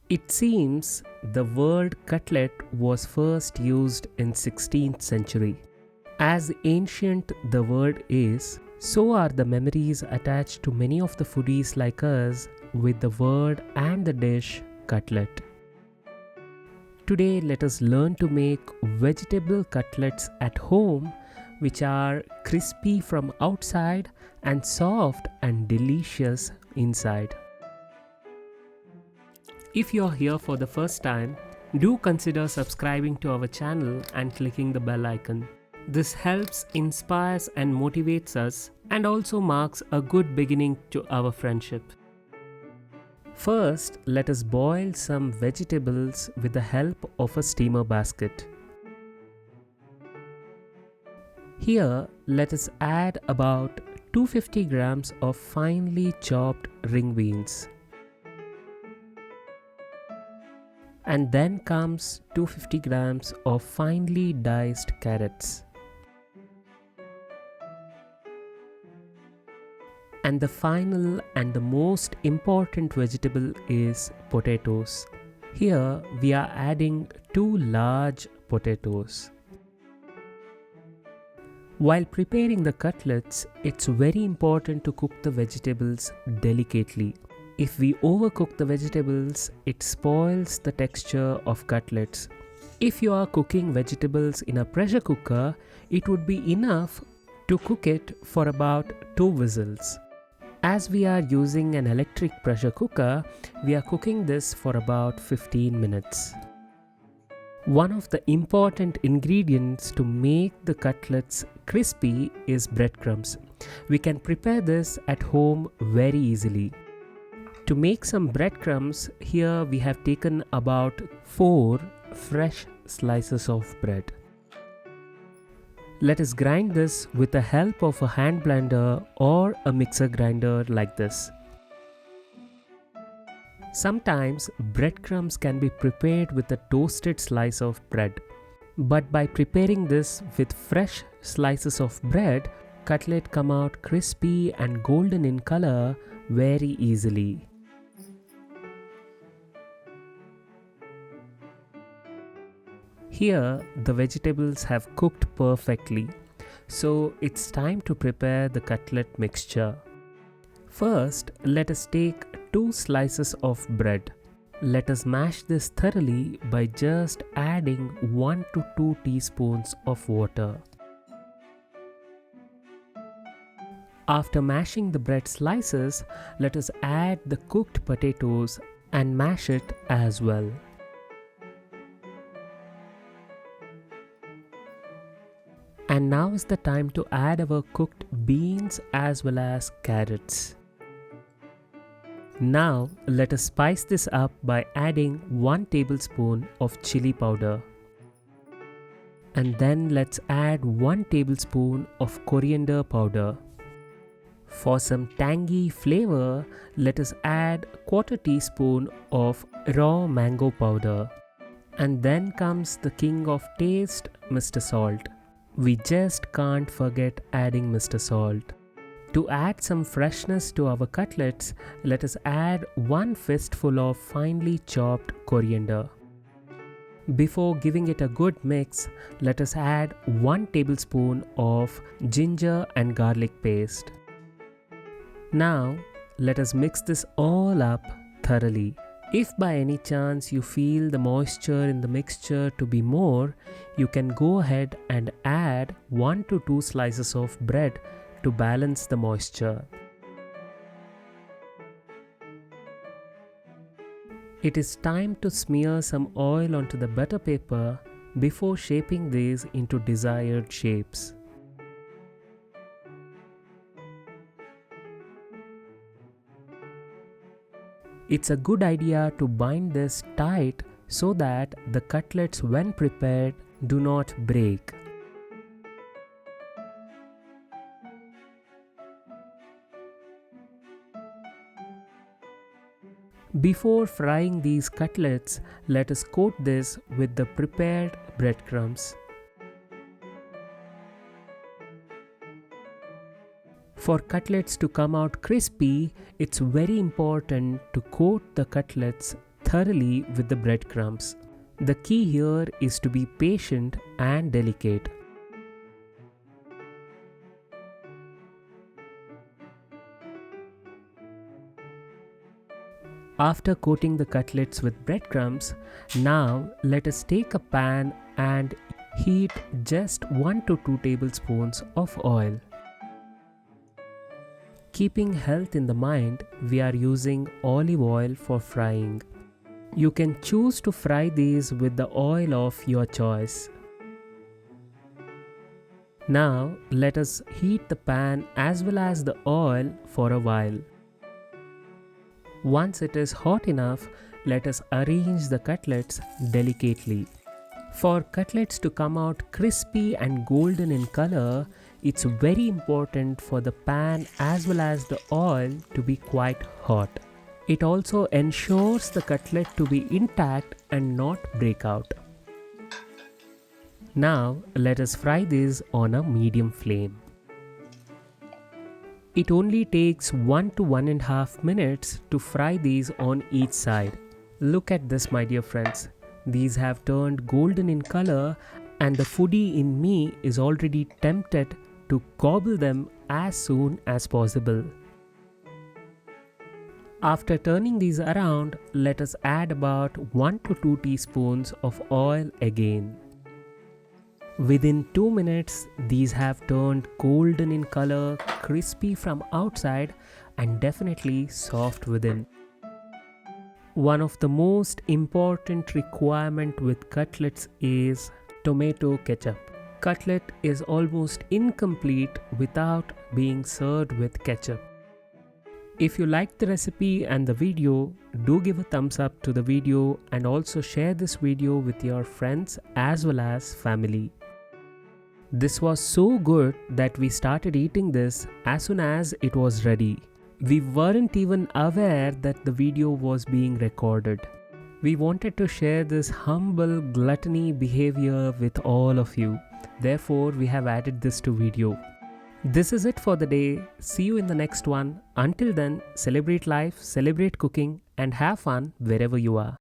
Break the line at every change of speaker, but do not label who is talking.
It seems the word cutlet was first used in 16th century. As ancient the word is, so are the memories attached to many of the foodies like us with the word and the dish cutlet. Today let us learn to make vegetable cutlets at home which are crispy from outside and soft and delicious inside. If you're here for the first time, do consider subscribing to our channel and clicking the bell icon. This helps, inspires and motivates us and also marks a good beginning to our friendship. First, let us boil some vegetables with the help of a steamer basket. Here, let us add about 250 grams of finely chopped ring beans. And then comes 250 grams of finely diced carrots. And the final and the most important vegetable is potatoes. Here we are adding 2 large potatoes. While preparing the cutlets, it's very important to cook the vegetables delicately. If we overcook the vegetables, it spoils the texture of cutlets. If you are cooking vegetables in a pressure cooker, it would be enough to cook it for about 2 whistles. As we are using an electric pressure cooker, we are cooking this for about 15 minutes. One of the important ingredients to make the cutlets crispy is breadcrumbs. We can prepare this at home very easily. To make some breadcrumbs, here we have taken about 4 fresh slices of bread. Let us grind this with the help of a hand blender or a mixer grinder like this. Sometimes breadcrumbs can be prepared with a toasted slice of bread. But by preparing this with fresh slices of bread, cutlet come out crispy and golden in color very easily. Here the vegetables have cooked perfectly, so it's time to prepare the cutlet mixture. First, let us take 2 slices of bread. Let us mash this thoroughly by just adding 1 to 2 teaspoons of water. After mashing the bread slices, let us add the cooked potatoes and mash it as well. And now is the time to add our cooked beans as well as carrots. Now let us spice this up by adding 1 tablespoon of chili powder. And then let's add 1 tablespoon of coriander powder. For some tangy flavor, let us add 1/4 teaspoon of raw mango powder. And then comes the king of taste, Mr. Salt. We just can't forget adding Mr. Salt. To add some freshness to our cutlets, let us add 1 fistful of finely chopped coriander. Before giving it a good mix, let us add 1 tablespoon of ginger and garlic paste. Now, let us mix this all up thoroughly. If by any chance you feel the moisture in the mixture to be more, you can go ahead and add 1 to 2 slices of bread to balance the moisture. It is time to smear some oil onto the butter paper before shaping these into desired shapes. It's a good idea to bind this tight so that the cutlets when prepared do not break. Before frying these cutlets, let us coat this with the prepared breadcrumbs. For cutlets to come out crispy, it's very important to coat the cutlets thoroughly with the breadcrumbs. The key here is to be patient and delicate. After coating the cutlets with breadcrumbs, now let us take a pan and heat just 1 to 2 tablespoons of oil. Keeping health in the mind, we are using olive oil for frying. You can choose to fry these with the oil of your choice. Now let us heat the pan as well as the oil for a while. Once it is hot enough, let us arrange the cutlets delicately. For cutlets to come out crispy and golden in color, it's very important for the pan as well as the oil to be quite hot. It also ensures the cutlet to be intact and not break out. Now let us fry these on a medium flame. It only takes 1 to 1.5 minutes to fry these on each side. Look at this, my dear friends. These have turned golden in color and the foodie in me is already tempted to gobble them as soon as possible. After turning these around, let us add about 1 to 2 teaspoons of oil again. Within 2 minutes, these have turned golden in color, crispy from outside and definitely soft within. One of the most important requirement with cutlets is tomato ketchup. Cutlet is almost incomplete without being served with ketchup. If you liked the recipe and the video, do give a thumbs up to the video and also share this video with your friends as well as family. This was so good that we started eating this as soon as it was ready. We weren't even aware that the video was being recorded. We wanted to share this humble gluttony behavior with all of you. Therefore, we have added this to video. This is it for the day. See you in the next one. Until then, celebrate life, celebrate cooking, and have fun wherever you are.